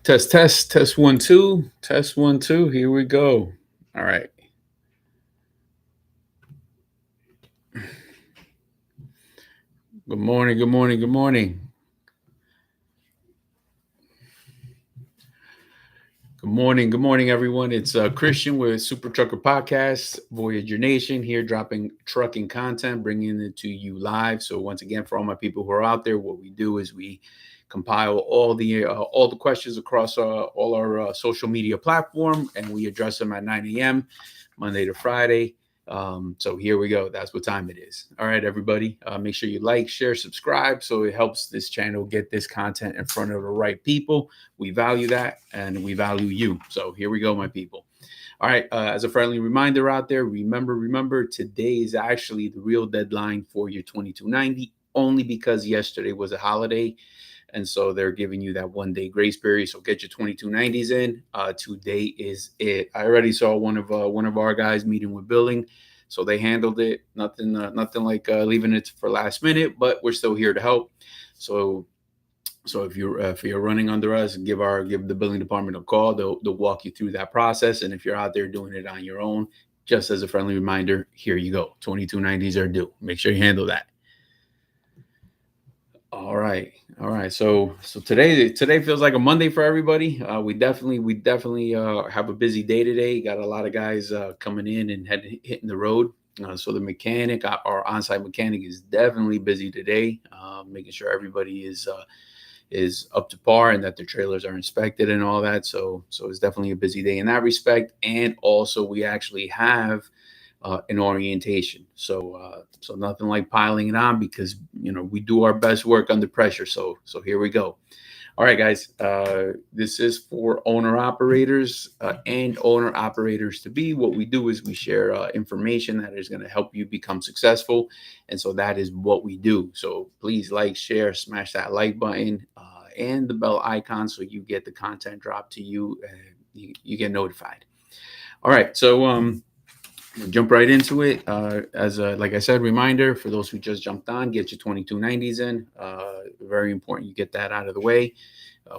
Test 1 2, test 1 2. Here we go. All right. Good morning. Good morning. Good morning. Good morning. Good morning, everyone. It's Christian with Super Trucker Podcast, Voyager Nation here, dropping trucking content, bringing it to you live. So once again, for all my people who are out there, what we do is we compile all the questions across all our social media platform, and we address them at 9 a.m. Monday to Friday. So here we go. That's what time it is. All right, everybody. Make sure you like, share, subscribe, so it helps this channel get this content in front of the right people. We value that, and we value you. So here we go, my people. All right. As a friendly reminder out there, remember, today is actually the real deadline for your 2290, only because yesterday was a holiday. And so they're giving you that 1 day grace period. So get your 2290s in. Today is it. I already saw one of our guys meeting with billing, so they handled it. Nothing like leaving it for last minute, but we're still here to help. So if you're running under us, give the billing department a call. They'll walk you through that process. And if you're out there doing it on your own, just as a friendly reminder, here you go. 2290s are due. Make sure you handle that. All right. So today feels like a Monday for everybody. We definitely have a busy day today. Got a lot of guys coming in and hitting the road. So the mechanic, our on-site mechanic, is definitely busy today, making sure everybody is up to par and that their trailers are inspected and all that. So it's definitely a busy day in that respect. And also we actually have an orientation. So nothing like piling it on, because we do our best work under pressure. So here we go. All right, guys. This is for owner operators and owner operators to be. What we do is we share information that is going to help you become successful, and so that is what we do. So please like, share, smash that like button and the bell icon, so you get the content dropped to you. You get notified. All right. So we'll jump right into it. As like I said, reminder for those who just jumped on, get your 2290s in. Very important you get that out of the way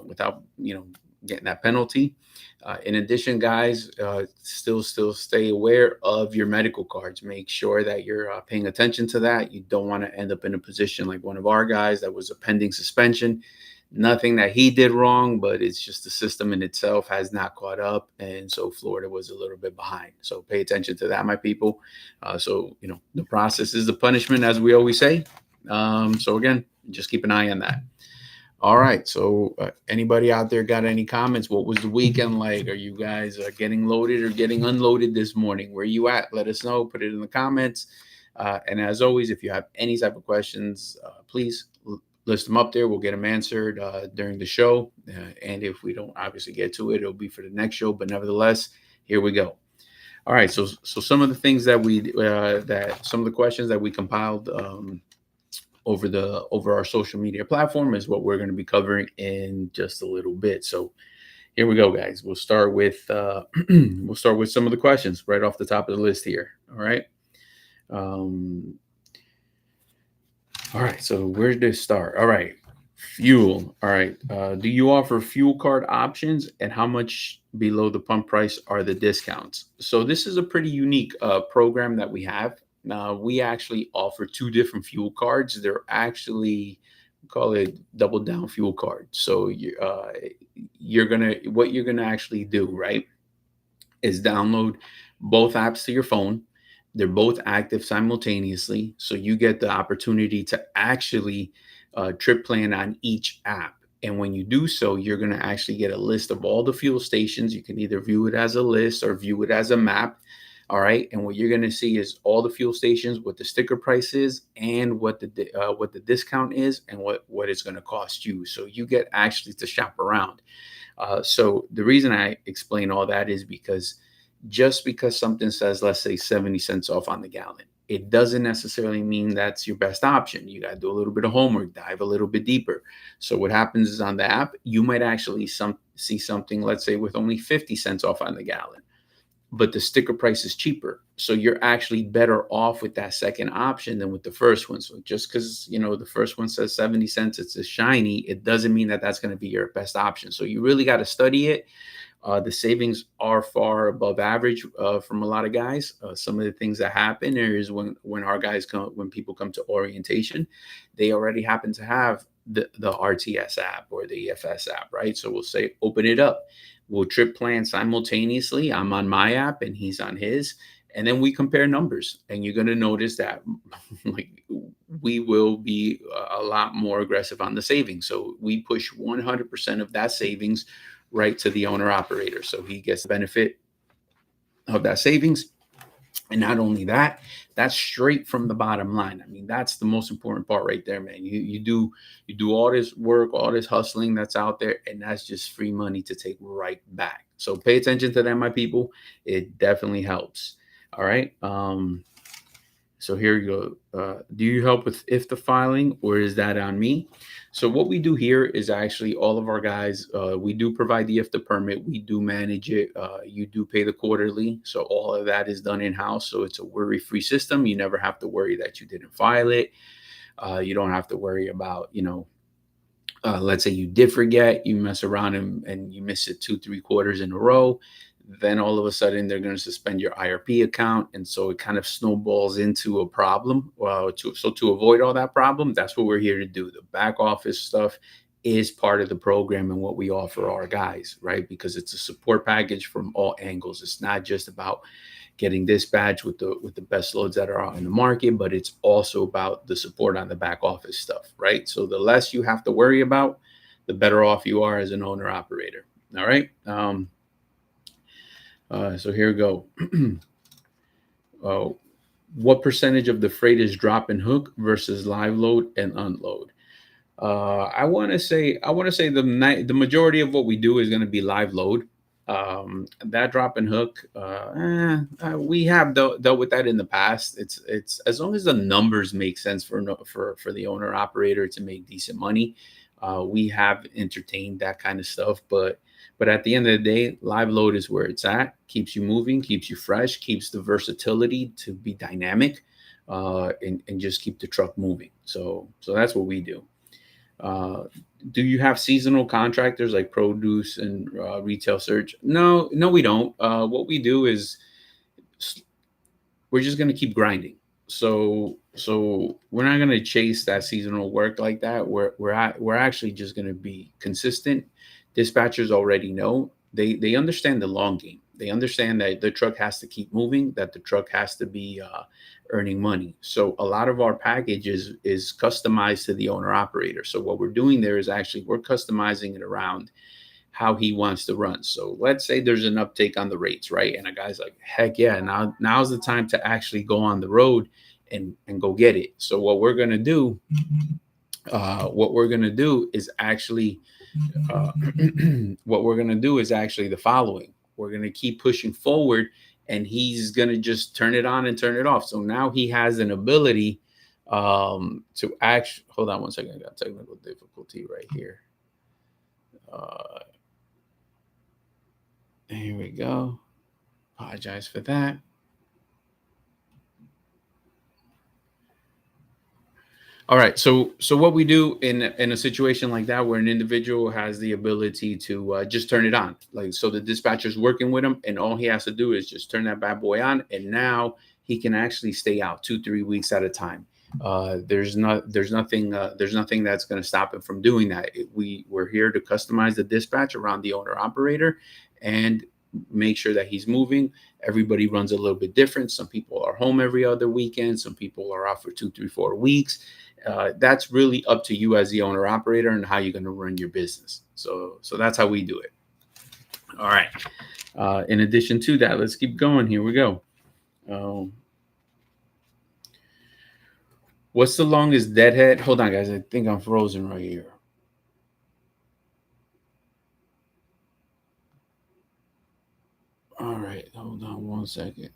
without getting that penalty. In addition, guys, still stay aware of your medical cards. Make sure that you're paying attention to that. You don't want to end up in a position like one of our guys that was a pending suspension. Nothing that he did wrong, but it's just the system in itself has not caught up, and so Florida was a little bit behind. So pay attention to that, my people. So the process is the punishment, as we always say. So again, just keep an eye on that. All right. So anybody out there got any comments? What was the weekend like? Are you guys getting loaded or getting unloaded this morning? Where you at? Let us know. Put it in the comments. And as always, if you have any type of questions, please list them up there. We'll get them answered during the show. And if we don't obviously get to it, it'll be for the next show. But nevertheless, here we go. All right. So some of the things that some of the questions that we compiled over our social media platform is what we're going to be covering in just a little bit. So here we go, guys. We'll start with some of the questions right off the top of the list here. All right. All right, so where did it start? All right, fuel. All right, do you offer fuel card options, and how much below the pump price are the discounts? So this is a pretty unique program that we have. We actually offer two different fuel cards. They're actually, we call it double down fuel cards. So what you're gonna actually do, right, is download both apps to your phone. They're both active simultaneously, so you get the opportunity to actually trip plan on each app. And when you do so, you're going to actually get a list of all the fuel stations. You can either view it as a list or view it as a map. All right, and what you're going to see is all the fuel stations, what the sticker price is, and what the discount is, and what it's going to cost you. So you get actually to shop around. So the reason I explain all that is because just because something says, let's say 70 cents off on the gallon, it doesn't necessarily mean that's your best option. You got to do a little bit of homework, dive a little bit deeper. So what happens is on the app, you might actually see something, let's say with only 50 cents off on the gallon. but the sticker price is cheaper. So you're actually better off with that second option than with the first one. So just because, the first one says 70 cents, it's a shiny, it doesn't mean that that's going to be your best option. So you really got to study it. The savings are far above average from a lot of guys. Some of the things that happen is when people come to orientation, they already happen to have the RTS app or the EFS app, right? So we'll say open it up. We'll trip plan simultaneously. I'm on my app and he's on his, and then we compare numbers. And you're going to notice that like we will be a lot more aggressive on the savings. So we push 100% of that savings right to the owner operator. So he gets the benefit of that savings. And not only that, that's straight from the bottom line. I mean, that's the most important part right there, man. You do all this work, all this hustling that's out there, and that's just free money to take right back. So pay attention to that, my people. It definitely helps. All right. So here you go. Do you help with IFTA filing, or is that on me? So what we do here is actually all of our guys, we do provide the IFTA permit. We do manage it. You do pay the quarterly. So all of that is done in-house. So it's a worry-free system. You never have to worry that you didn't file it. You don't have to worry about, let's say you did forget, you mess around and you miss it 2-3 quarters in a row. Then all of a sudden they're going to suspend your IRP account. And so it kind of snowballs into a problem. So to avoid all that problem, that's what we're here to do. The back office stuff is part of the program and what we offer our guys, right? Because it's a support package from all angles. It's not just about getting dispatched with the best loads that are out in the market, but it's also about the support on the back office stuff, right? So the less you have to worry about, the better off you are as an owner operator. All right. So here we go. What percentage of the freight is drop and hook versus live load and unload? I want to say the majority of what we do is going to be live load. That drop and hook, we have dealt with that in the past. It's as long as the numbers make sense for the owner operator to make decent money. We have entertained that kind of stuff, but at the end of the day, live load is where it's at. Keeps you moving, keeps you fresh, keeps the versatility to be dynamic, and just keep the truck moving. So that's what we do. Do you have seasonal contractors like produce and retail search? No, we don't. What we do is we're just going to keep grinding. So we're not going to chase that seasonal work like that. We're actually just going to be consistent. Dispatchers already know. They understand the long game. They understand that the truck has to keep moving, that the truck has to be earning money. So a lot of our package is customized to the owner operator. So what we're doing there is actually we're customizing it around how he wants to run. So let's say there's an uptake on the rates, right? And a guy's like, heck yeah, now's the time to actually go on the road and go get it. So what we're gonna do is actually the following. We're going to keep pushing forward, and he's going to just turn it on and turn it off. So now he has an ability to actually, hold on one second. I got technical difficulty right here. Here we go. Apologize for that. All right. So what we do in a situation like that, where an individual has the ability to just turn it on, like, so the dispatcher's working with him, and all he has to do is just turn that bad boy on, and now he can actually stay out 2-3 weeks at a time. There's nothing that's going to stop him from doing that. We're here to customize the dispatch around the owner operator and make sure that he's moving. Everybody runs a little bit different. Some people are home every other weekend. Some people are off for 2, 3, 4 weeks. That's really up to you as the owner operator and how you're going to run your business. So that's how we do it. All right. In addition to that, let's keep going. Here we go. What's the longest deadhead? Hold on, guys. I think I'm frozen right here. All right. Hold on one second.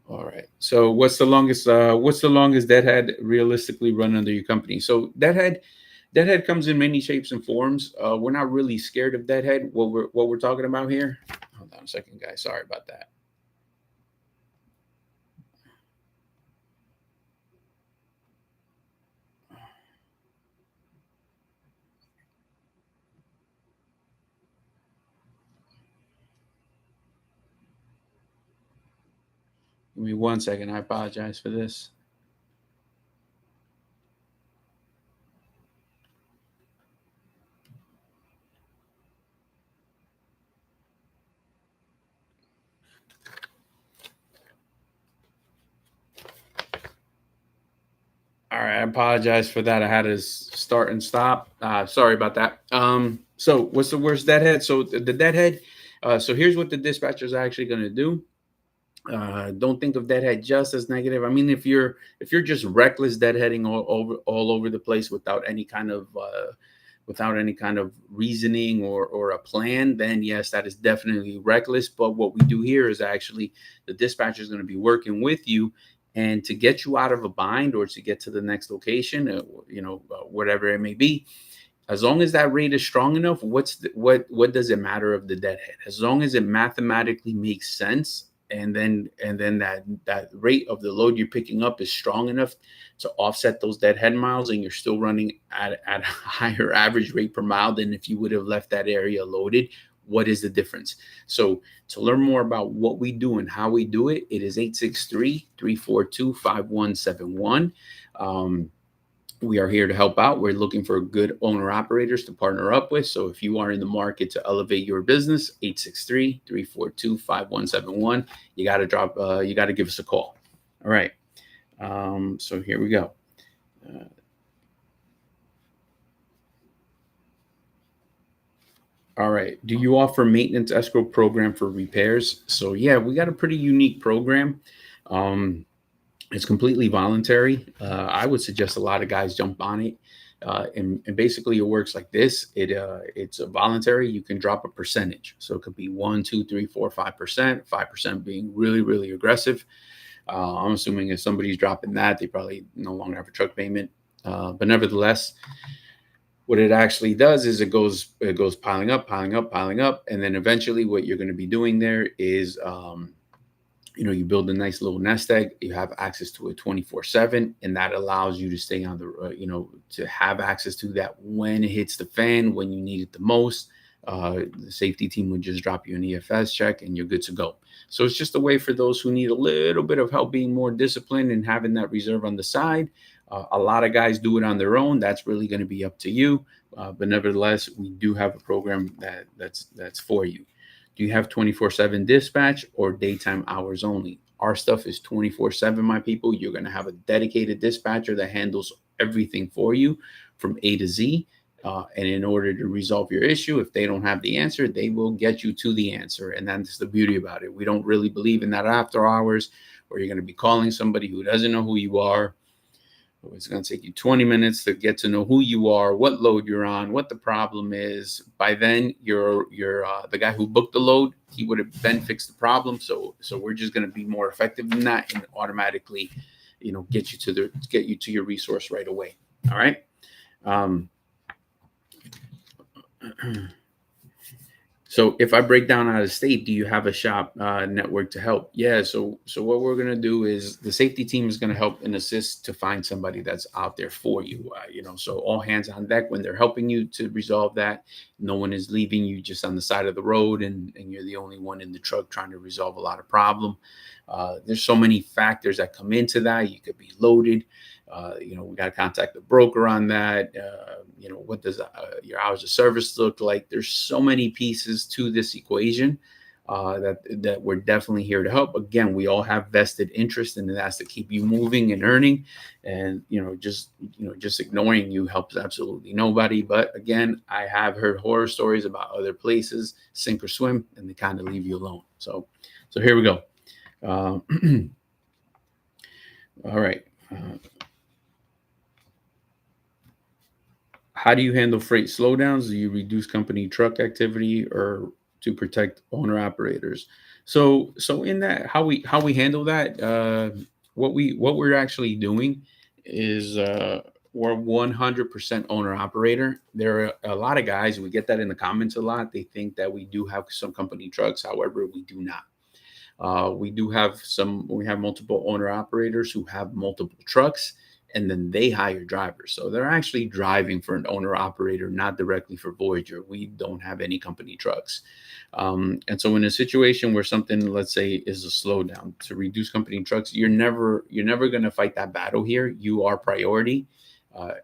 All right. So what's the longest deadhead realistically run under your company? So deadhead, Deadhead comes in many shapes and forms. We're not really scared of deadhead. What we're talking about here. Hold on a second, guys. Sorry about that. Give me 1 second. I apologize for this. All right, I apologize for that. I had to start and stop. Sorry about that. So what's the worst deadhead? So the deadhead. So here's what the dispatcher is actually going to do. Don't think of deadhead just as negative. I mean, if you're just reckless deadheading all over the place without any kind of reasoning or a plan, then yes, that is definitely reckless. But what we do here is actually the dispatcher is going to be working with you, and to get you out of a bind or to get to the next location, whatever it may be. As long as that rate is strong enough, what does it matter of the deadhead? As long as it mathematically makes sense, and then that rate of the load you're picking up is strong enough to offset those deadhead miles, and you're still running at a higher average rate per mile than if you would have left that area loaded. What is the difference? So to learn more about what we do and how we do it, it is 863-342-5171. We are here to help out. We're looking for good owner operators to partner up with. So if you are in the market to elevate your business, 863-342-5171. You got to give us a call. All right. So here we go. All right. Do you offer maintenance escrow program for repairs? So yeah, we got a pretty unique program. It's completely voluntary. I would suggest a lot of guys jump on it. And basically it works like this. It's a voluntary. You can drop a percentage. So it could be 1, 2, 3, 4, 5%, 5% being really, really aggressive. I'm assuming if somebody's dropping that, they probably no longer have a truck payment. But nevertheless, what it actually does is it goes piling up, piling up, piling up. And then eventually what you're going to be doing there is, you build a nice little nest egg. You have access to it 24/7, and that allows you to stay on the, to have access to that when it hits the fan, when you need it the most. The safety team would just drop you an EFS check, and you're good to go. So it's just a way for those who need a little bit of help being more disciplined and having that reserve on the side. A lot of guys do it on their own. That's really going to be up to you. But nevertheless, we do have a program that's for you. Do you have 24/7 dispatch or daytime hours only? Our stuff is 24/7, my people. You're going to have a dedicated dispatcher that handles everything for you from A to Z. And in order to resolve your issue, if they don't have the answer, they will get you to the answer. And that's the beauty about it. We don't really believe in that after hours where you're going to be calling somebody who doesn't know who you are. It's going to take you 20 minutes to get to know who you are, what load you're on, what the problem is. By then, you're the guy who booked the load. He would have then fixed the problem. So we're just going to be more effective than that and automatically, get you to your resource right away. All right. So if I break down out of state, do you have a shop network to help? Yeah. So what we're going to do is the safety team is going to help and assist to find somebody that's out there for you. So all hands on deck when they're helping you to resolve that. No one is leaving you just on the side of the road and you're the only one in the truck trying to resolve a lot of problem. There's so many factors that come into that. You could be loaded. We got to contact the broker on that. What does your hours of service look like? There's so many pieces to this equation that we're definitely here to help. Again, we all have vested interest, and that's to keep you moving and earning. And just ignoring you helps absolutely nobody. But again, I have heard horror stories about other places, sink or swim, and they kind of leave you alone. So here we go. All right. How do you handle freight slowdowns? Do you reduce company truck activity or to protect owner operators? So in that, how we handle that, what we're actually doing is or 100% owner operator. There are a lot of guys, we get that in the comments a lot. They think that we do have some company trucks. However, we do not. We have multiple owner operators who have multiple trucks, and then they hire drivers. So they're actually driving for an owner operator, not directly for Voyager. We don't have any company trucks. And so in a situation where something, let's say, is a slowdown to reduce company trucks, you're never going to fight that battle here. You are priority.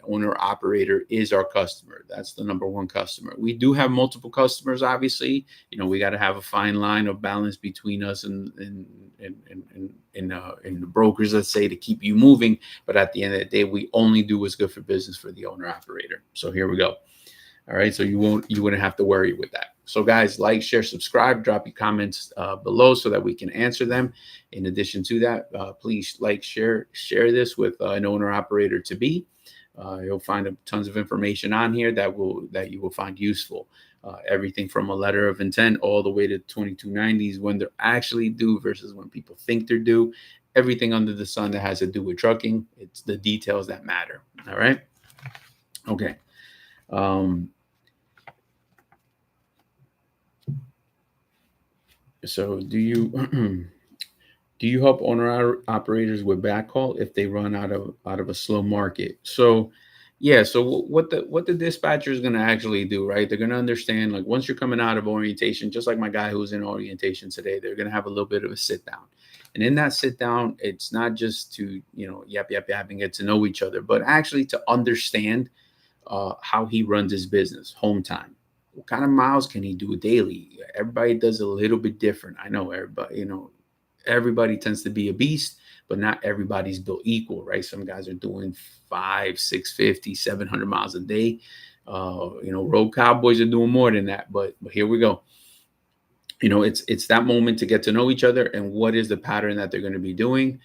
Owner operator is our customer. That's the number one customer. We do have multiple customers, obviously. We got to have a fine line of balance between us and the brokers, let's say, to keep you moving. But at the end of the day, we only do what's good for business for the owner operator. So here we go. All right. So you wouldn't have to worry with that. So guys, like, share, subscribe, drop your comments below so that we can answer them. In addition to that, please like, share this with an owner operator to be. You'll find tons of information on here that you will find useful. Everything from a letter of intent all the way to 2290s, when they're actually due versus when people think they're due. Everything under the sun that has to do with trucking. It's the details that matter. All right. Okay. So do you help owner operators with backhaul if they run out of a slow market? So yeah, so what the dispatcher is going to actually do, right? They're going to understand, like, once you're coming out of orientation, just like my guy who's in orientation today, they're going to have a little bit of a sit down. And in that sit down, it's not just to, yap and get to know each other, but actually to understand how he runs his business, home time. What kind of miles can he do daily? Everybody does a little bit different. I know everybody tends to be a beast, but not everybody's built equal, right? Some guys are doing 500, 650, 700 miles a day. Road cowboys are doing more than that, but here we go. It's that moment to get to know each other and what is the pattern that they're going to be doing.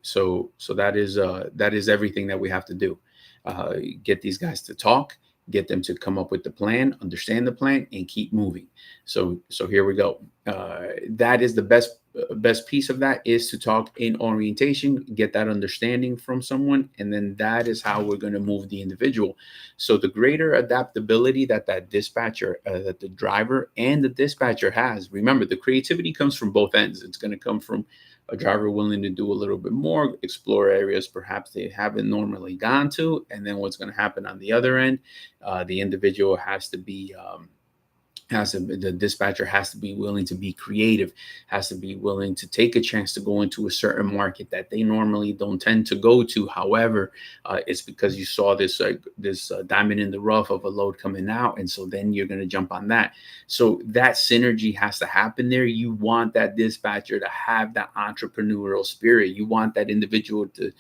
So that is everything that we have to do. Get these guys to talk, get them to come up with the plan, understand the plan, and keep moving. So here we go. That is the best piece of that, is to talk in orientation, get that understanding from someone, and then that is how we're going to move the individual. So the greater adaptability that dispatcher, that the driver and the dispatcher has. Remember, the creativity comes from both ends. It's going to come from a driver willing to do a little bit more, explore areas perhaps they haven't normally gone to, and then what's going to happen on the other end, the individual has to be the dispatcher has to be willing to be creative, has to be willing to take a chance to go into a certain market that they normally don't tend to go to. However, it's because you saw this diamond in the rough of a load coming out, and so then you're going to jump on that. So that synergy has to happen there. You want that dispatcher to have that entrepreneurial spirit. You want that individual to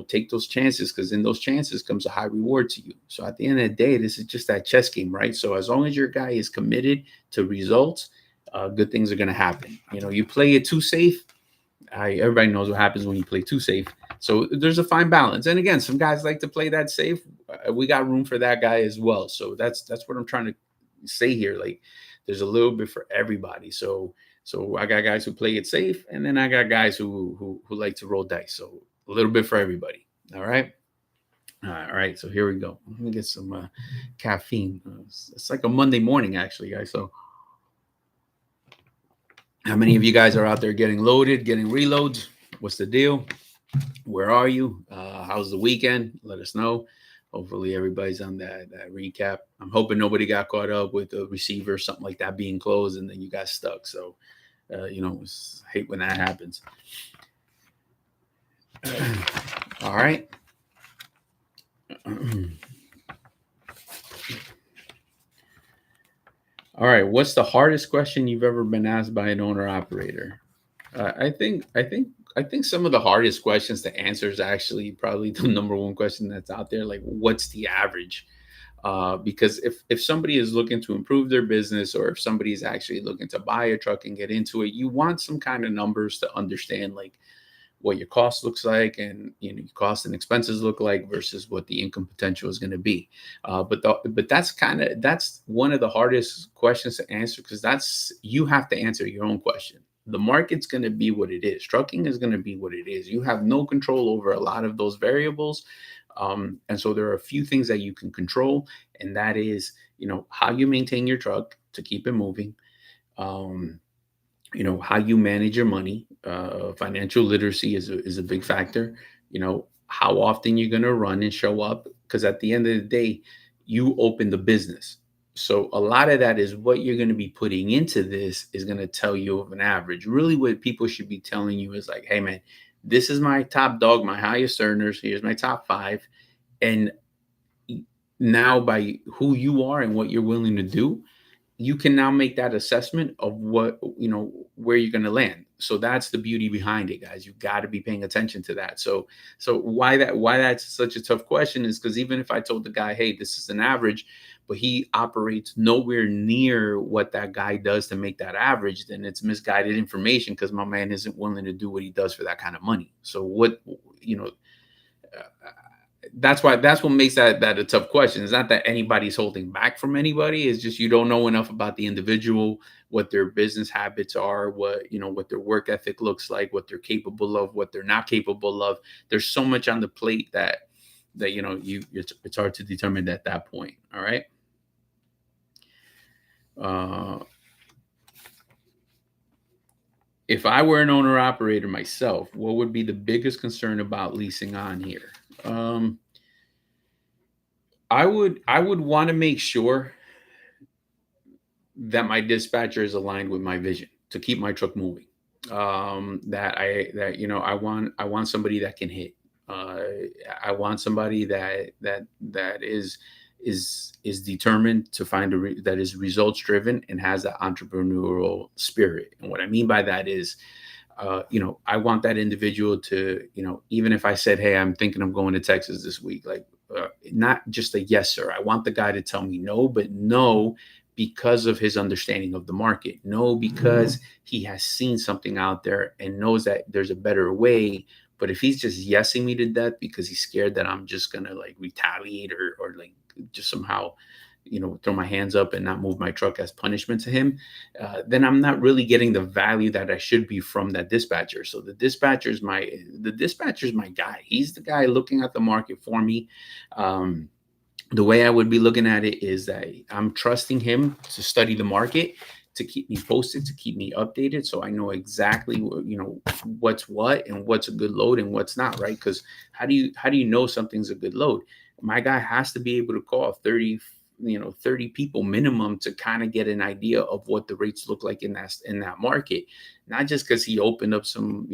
take those chances, because in those chances comes a high reward to you. So at the end of the day, this is just that chess game, right? So as long as your guy is committed to results, good things are going to happen. You play it too safe. Everybody knows what happens when you play too safe. So there's a fine balance. And again, some guys like to play that safe. We got room for that guy as well. So that's what I'm trying to say here. Like, there's a little bit for everybody. So I got guys who play it safe, and then I got guys who like to roll dice. So a little bit for everybody. All right. So here we go. Let me get some caffeine. It's like a Monday morning, actually, guys. So how many of you guys are out there getting loaded, getting reloads? What's the deal? Where are you? How's the weekend? Let us know. Hopefully everybody's on that recap. I'm hoping nobody got caught up with the receiver, something like that being closed, and then you got stuck. So, hate when that happens. All right. All right. What's the hardest question you've ever been asked by an owner operator? I think some of the hardest questions to answer is actually probably the number one question that's out there. Like, what's the average? Because if somebody is looking to improve their business, or if somebody is actually looking to buy a truck and get into it, you want some kind of numbers to understand, like, what your cost looks like, and your costs and expenses look like versus what the income potential is going to be. But that's one of the hardest questions to answer, because you have to answer your own question. The market's going to be what it is. Trucking is going to be what it is. You have no control over a lot of those variables. And so there are a few things that you can control, and that is, how you maintain your truck to keep it moving. Um, how you manage your money. Financial literacy is a big factor. How often you're going to run and show up, because at the end of the day, you open the business. So a lot of that is what you're going to be putting into this is going to tell you of an average. Really, what people should be telling you is like, hey man, this is my top dog, my highest earners. Here's my top five. And now, by who you are and what you're willing to do, you can now make that assessment of where you're going to land. So that's the beauty behind it, guys. You got to be paying attention to that. So why that's such a tough question is because even if I told the guy, hey, this is an average, but he operates nowhere near what that guy does to make that average, then it's misguided information, because my man isn't willing to do what he does for that kind of money. So that's what makes that a tough question. It's not that anybody's holding back from anybody. It's just you don't know enough about the individual, what their business habits are, what their work ethic looks like, what they're capable of, what they're not capable of. There's so much on the plate that it's hard to determine at that point. All right. If I were an owner operator myself, what would be the biggest concern about leasing on here? I would want to make sure that my dispatcher is aligned with my vision to keep my truck moving. I want somebody that can hit. I want somebody that is determined to find that is results driven and has that entrepreneurial spirit. And what I mean by that is, I want that individual to, even if I said, hey, I'm thinking I'm going to Texas this week, like, not just a yes, sir. I want the guy to tell me no, but no, because of his understanding of the market. No, because he has seen something out there and knows that there's a better way. But if he's just yesing me to death because he's scared that I'm just going to like retaliate or like just somehow, throw my hands up and not move my truck as punishment to him, then I'm not really getting the value that I should be from that dispatcher. So the dispatcher's my guy. He's the guy looking at the market for me. The way I would be looking at it is that I'm trusting him to study the market, to keep me posted, to keep me updated, so I know exactly what's what and what's a good load and what's not, right? Because how do you know something's a good load? My guy has to be able to call 30 people minimum to kind of get an idea of what the rates look like in that market, not just because he opened up some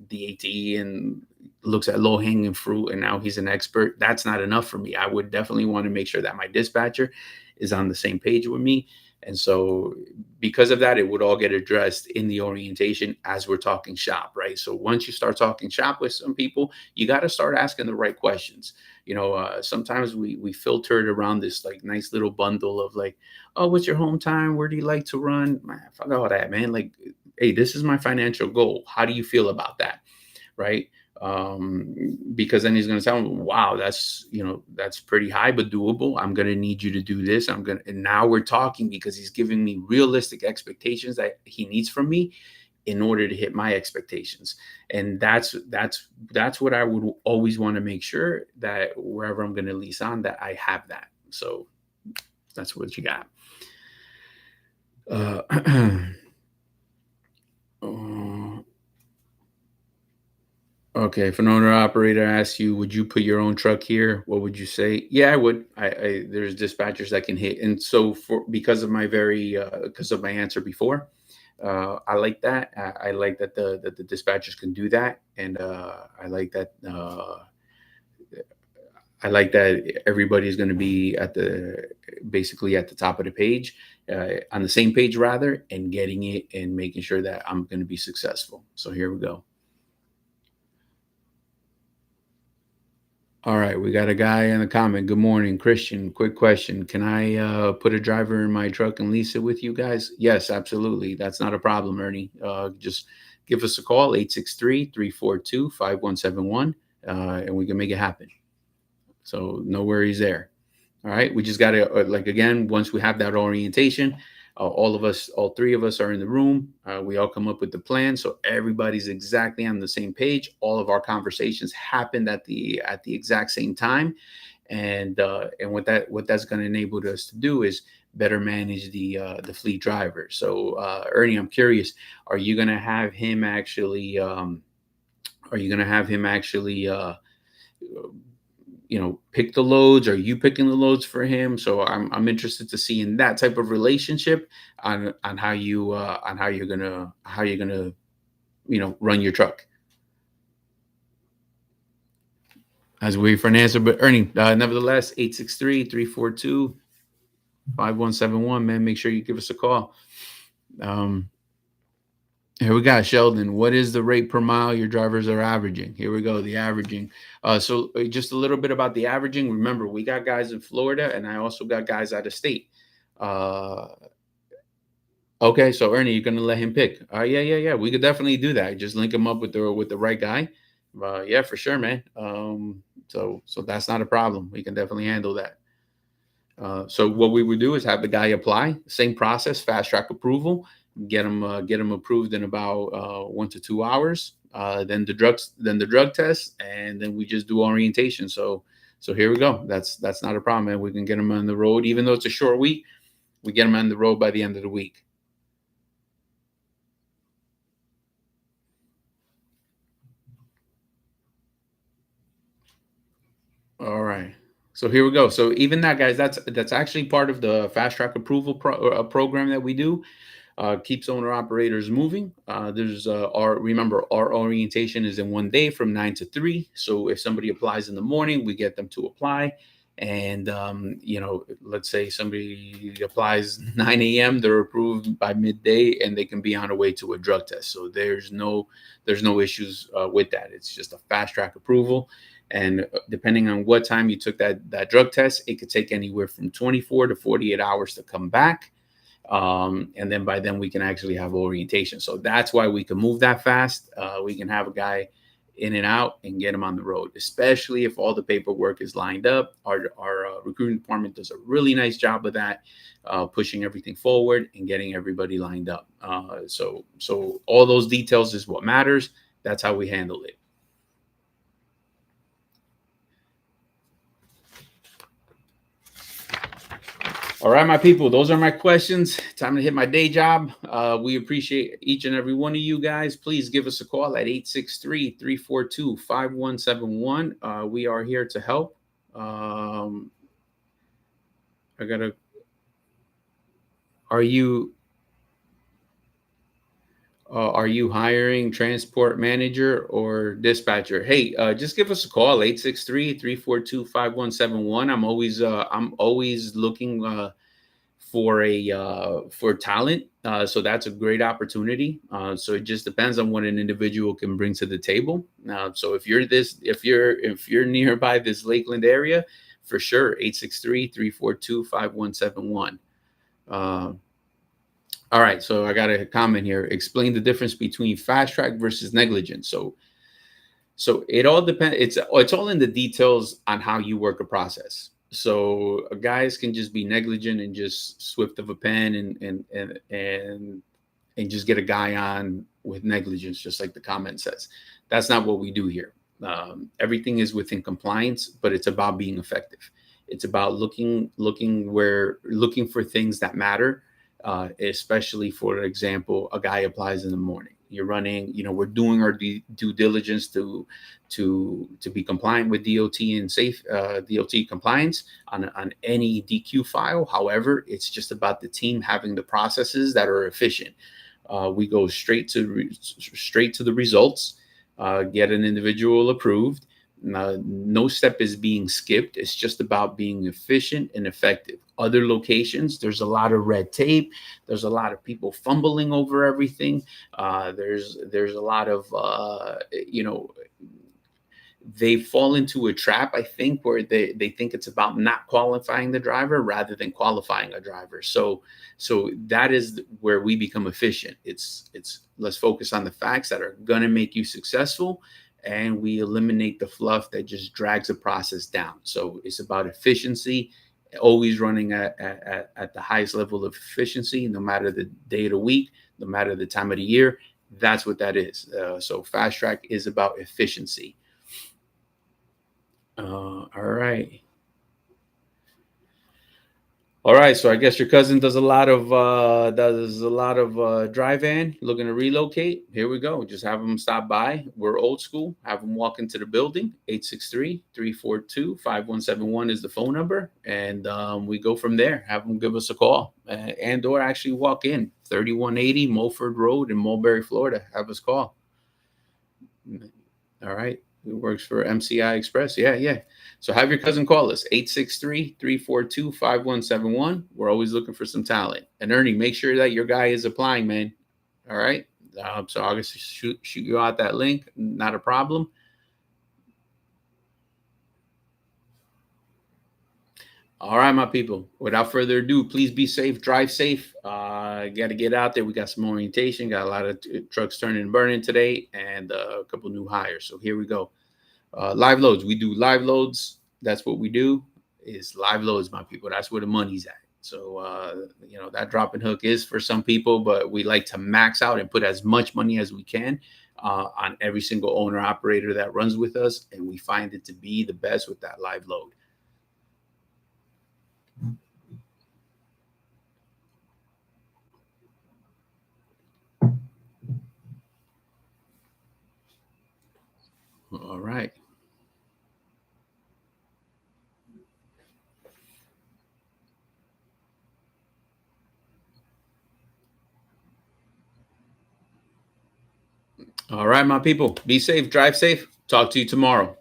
DAT and looks at low hanging fruit and now he's an expert. That's not enough for me. I would definitely want to make sure that my dispatcher is on the same page with me. And so because of that, it would all get addressed in the orientation as we're talking shop, right? So once you start talking shop with some people, you got to start asking the right questions. Sometimes we filter it around this like nice little bundle of like, oh, what's your home time? Where do you like to run? Man, fuck all that, man. Like, hey, this is my financial goal. How do you feel about that? Right. Because then he's going to tell him, wow, that's pretty high, but doable. I'm going to need you to do this. And now we're talking because he's giving me realistic expectations that he needs from me in order to hit my expectations. And that's what I would always want to make sure that wherever I'm going to lease on, that I have that. So that's what you got. Okay, if an owner operator asks you, would you put your own truck here? What would you say? Yeah, I would. There's dispatchers that can hit, and so because of my answer before, I like that. I like that the dispatchers can do that, and I like that. I like that everybody's going to be basically at the top of the page, on the same page rather, and getting it and making sure that I'm going to be successful. So here we go. All right, we got a guy in the comment. Good morning, Christian. Quick question. Can I put a driver in my truck and lease it with you guys? Yes, absolutely. That's not a problem, Ernie. Just give us a call, 863-342-5171, and we can make it happen. So no worries there. All right, we just got to, again, once we have that orientation, all three of us are in the room. We all come up with the plan, so everybody's exactly on the same page. All of our conversations happened at the exact same time, and what that's going to enable us to do is better manage the fleet driver. So Ernie, I'm curious, are you going to have him actually? Are you going to have him actually? Pick the loads? Are you picking the loads for him? So I'm interested to see in that type of relationship on how you're gonna run your truck. As we wait for an answer, but Ernie, nevertheless, 863-342-5171, man, make sure you give us a call. Here we got Sheldon. What is the rate per mile your drivers are averaging? Here we go, the averaging. So just a little bit about the averaging. Remember, we got guys in Florida, and I also got guys out of state. Okay, so Ernie, you're gonna let him pick. Yeah. We could definitely do that. Just link him up with the right guy. Yeah, for sure, man. So that's not a problem. We can definitely handle that. So what we would do is have the guy apply, same process, fast track approval, get him approved in about 1 to 2 hours. Then the drug test, and then we just do orientation. So here we go. That's not a problem, man. We can get him on the road, even though it's a short week. We get him on the road by the end of the week. All right. So here we go. So even that, guys, that's actually part of the fast track approval program that we do. Keeps owner operators moving. There's our orientation is in 1 day from 9 to 3. So if somebody applies in the morning, we get them to apply. And let's say somebody applies 9 a.m., they're approved by midday, and they can be on their way to a drug test. So there's no issues with that. It's just a fast track approval. And depending on what time you took that drug test, it could take anywhere from 24 to 48 hours to come back. And then by then we can actually have orientation. So that's why we can move that fast. We can have a guy in and out and get him on the road, especially if all the paperwork is lined up. Our recruiting department does a really nice job of that, pushing everything forward and getting everybody lined up. So all those details is what matters. That's how we handle it. All right, my people, those are my questions. Time to hit my day job. We appreciate each and every one of you guys. Please give us a call at 863-342-5171. We are here to help. Are you hiring transport manager or dispatcher? Hey, just give us a call, 863-342-5171. I'm always looking for talent. So that's a great opportunity. So it just depends on what an individual can bring to the table. So if you're nearby this Lakeland area, for sure, 863-342-5171. All right, so I got a comment here. Explain the difference between fast track versus negligence. So it all depends. It's all in the details on how you work a process. So guys can just be negligent and just swift of a pen and just get a guy on with negligence, just like the comment says. That's not what we do here. Everything is within compliance, but it's about being effective. It's about looking for things that matter. Especially, for example, a guy applies in the morning. You're running, we're doing our due diligence to be compliant with DOT and safe DOT compliance on any DQ file. However, it's just about the team having the processes that are efficient. We go straight to the results, get an individual approved. No step is being skipped. It's just about being efficient and effective. Other locations, there's a lot of red tape. There's a lot of people fumbling over everything. There's a lot of they fall into a trap, I think, where they think it's about not qualifying the driver rather than qualifying a driver. So that is where we become efficient. It's let's focus on the facts that are going to make you successful, and we eliminate the fluff that just drags the process down. So it's about efficiency always running at the highest level of efficiency, no matter the day of the week, no matter the time of the year. That's what that is. So fast track is about efficiency. All right. All right, so I guess your cousin does a lot of dry van, looking to relocate. Here we go. Just have them stop by. We're old school. Have them walk into the building. 863-342-5171 is the phone number, and we go from there. Have them give us a call, and or actually walk in. 3180 Mulford Road in Mulberry, Florida. Have us call. All right. It works for MCI Express. Yeah, yeah. So have your cousin call us, 863-342-5171. We're always looking for some talent. And Ernie, make sure that your guy is applying, man. All right. So I'll just shoot you out that link. Not a problem. All right, my people. Without further ado, please be safe, drive safe. Got to get out there. We got some orientation. Got a lot of trucks turning and burning today, and a couple new hires. So here we go. Live loads. We do live loads. That's what we do. Is live loads, my people. That's where the money's at. So that drop and hook is for some people, but we like to max out and put as much money as we can on every single owner operator that runs with us, and we find it to be the best with that live load. All right. All right, my people. Be safe, drive safe. Talk to you tomorrow.